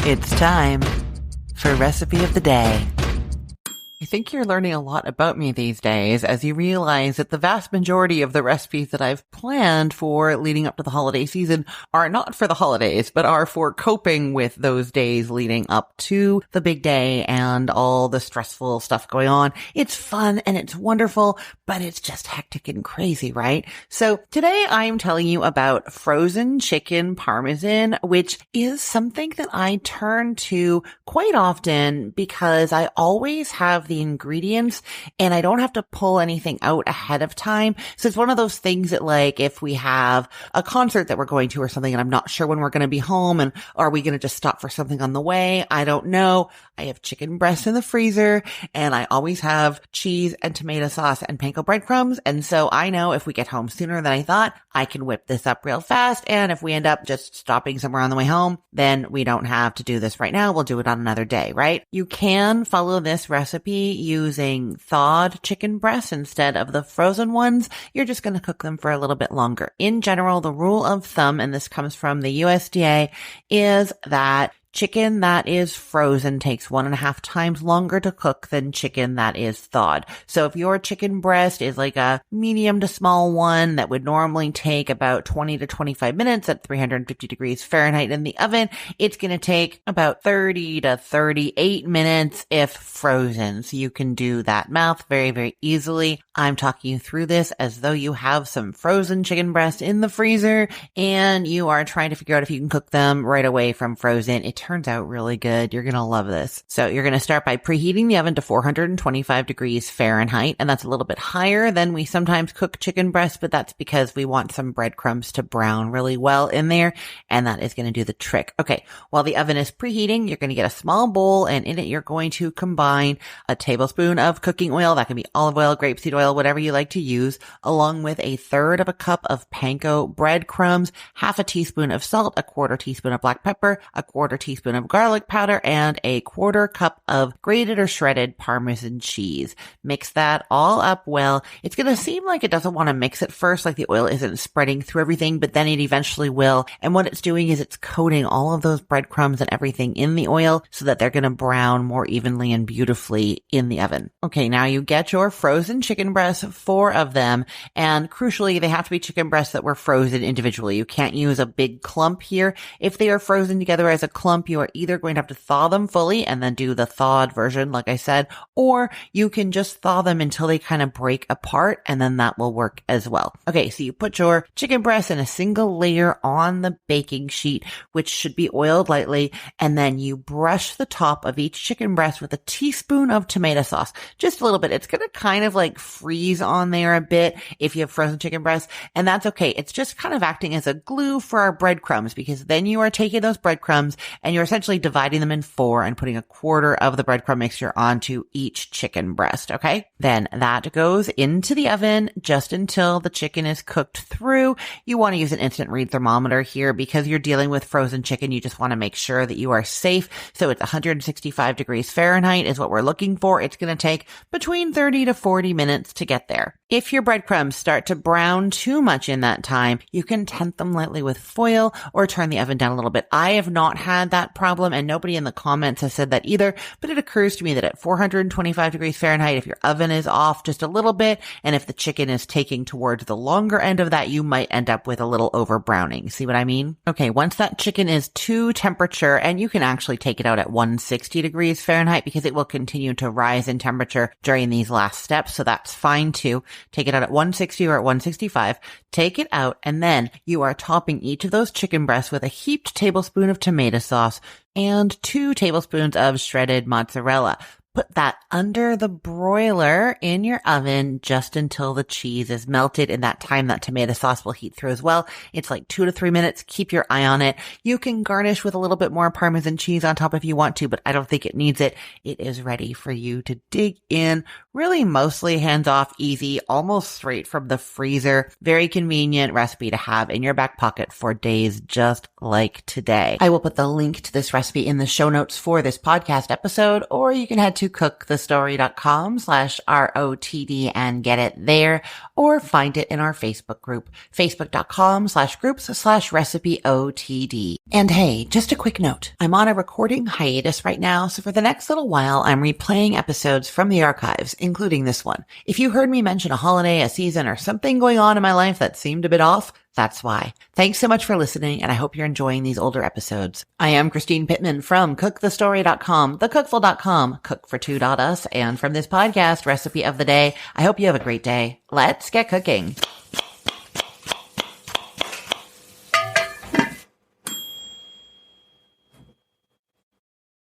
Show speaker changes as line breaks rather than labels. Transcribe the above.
It's time for Recipe of the Day. I think you're learning a lot about me these days as you realize that the vast majority of the recipes that I've planned for leading up to the holiday season are not for the holidays, but are for coping with those days leading up to the big day and all the stressful stuff going on. It's fun and it's wonderful, but it's just hectic and crazy, right? So today I'm telling you about frozen chicken Parmesan, which is something that I turn to quite often because I always have the ingredients and I don't have to pull anything out ahead of time. So it's one of those things that, like, if we have a concert that we're going to or something and I'm not sure when we're going to be home, and are we going to just stop for something on the way? I don't know. I have chicken breast in the freezer and I always have cheese and tomato sauce and panko breadcrumbs. And so I know if we get home sooner than I thought, I can whip this up real fast. And if we end up just stopping somewhere on the way home, then we don't have to do this right now. We'll do it on another day, right? You can follow this recipe using thawed chicken breasts instead of the frozen ones. You're just going to cook them for a little bit longer. In general, the rule of thumb, and this comes from the USDA, is that chicken that is frozen takes 1.5 times longer to cook than chicken that is thawed. So if your chicken breast is like a medium to small one that would normally take about 20 to 25 minutes at 350 degrees Fahrenheit in the oven, it's going to take about 30 to 38 minutes if frozen. So you can do that math very, very easily. I'm talking you through this as though you have some frozen chicken breast in the freezer and you are trying to figure out if you can cook them right away from frozen. It turns out really good. You're going to love this. So you're going to start by preheating the oven to 425 degrees Fahrenheit, and that's a little bit higher than we sometimes cook chicken breast, but that's because we want some breadcrumbs to brown really well in there, and that is going to do the trick. Okay, while the oven is preheating, you're going to get a small bowl, and in it you're going to combine a tablespoon of cooking oil, that can be olive oil, grapeseed oil, whatever you like to use, along with 1/3 of a cup of panko breadcrumbs, 1/2 teaspoon of salt, 1/4 teaspoon of black pepper, 1/4 teaspoon of garlic powder, and 1/4 cup of grated or shredded Parmesan cheese. Mix that all up well. It's going to seem like it doesn't want to mix at first, like the oil isn't spreading through everything, but then it eventually will. And what it's doing is it's coating all of those breadcrumbs and everything in the oil so that they're going to brown more evenly and beautifully in the oven. Okay, now you get your frozen chicken breasts, 4 of them, and crucially, they have to be chicken breasts that were frozen individually. You can't use a big clump here. If they are frozen together as a clump, you are either going to have to thaw them fully and then do the thawed version, like I said, or you can just thaw them until they kind of break apart, and then that will work as well. Okay, so you put your chicken breast in a single layer on the baking sheet, which should be oiled lightly, and then you brush the top of each chicken breast with a teaspoon of tomato sauce. Just a little bit. It's going to kind of like freeze on there a bit if you have frozen chicken breasts, and that's okay. It's just kind of acting as a glue for our breadcrumbs, because then you are taking those breadcrumbs and you're essentially dividing them in 4 and putting 1/4 of the breadcrumb mixture onto each chicken breast, okay? Then that goes into the oven just until the chicken is cooked through. You want to use an instant read thermometer here because you're dealing with frozen chicken. You just want to make sure that you are safe. So it's 165 degrees Fahrenheit is what we're looking for. It's going to take between 30 to 40 minutes to get there. If your breadcrumbs start to brown too much in that time, you can tent them lightly with foil or turn the oven down a little bit. I have not had that problem, and nobody in the comments has said that either, but it occurs to me that at 425 degrees Fahrenheit, if your oven is off just a little bit, and if the chicken is taking towards the longer end of that, you might end up with a little over browning. See what I mean? Okay, once that chicken is to temperature, and you can actually take it out at 160 degrees Fahrenheit because it will continue to rise in temperature during these last steps, so that's fine too. Take it out at 160 or at 165, take it out, and then you are topping each of those chicken breasts with a heaped tablespoon of tomato sauce and 2 tablespoons of shredded mozzarella. Put that under the broiler in your oven just until the cheese is melted. In that time, that tomato sauce will heat through as well. It's like 2 to 3 minutes. Keep your eye on it. You can garnish with a little bit more Parmesan cheese on top if you want to, but I don't think it needs it. It is ready for you to dig in. Really mostly hands off, easy, almost straight from the freezer. Very convenient recipe to have in your back pocket for days just like today. I will put the link to this recipe in the show notes for this podcast episode, or you can head to to cookthestory.com/ROTD and get it there, or find it in our Facebook group, facebook.com/groups/recipeotd. And hey, just a quick note. I'm on a recording hiatus right now, so for the next little while, I'm replaying episodes from the archives, including this one. If you heard me mention a holiday, a season, or something going on in my life that seemed a bit off, that's why. Thanks so much for listening, and I hope you're enjoying these older episodes. I am Christine Pittman from cookthestory.com, thecookful.com, cookfor2.us, and from this podcast, Recipe of the Day. I hope you have a great day. Let's get cooking.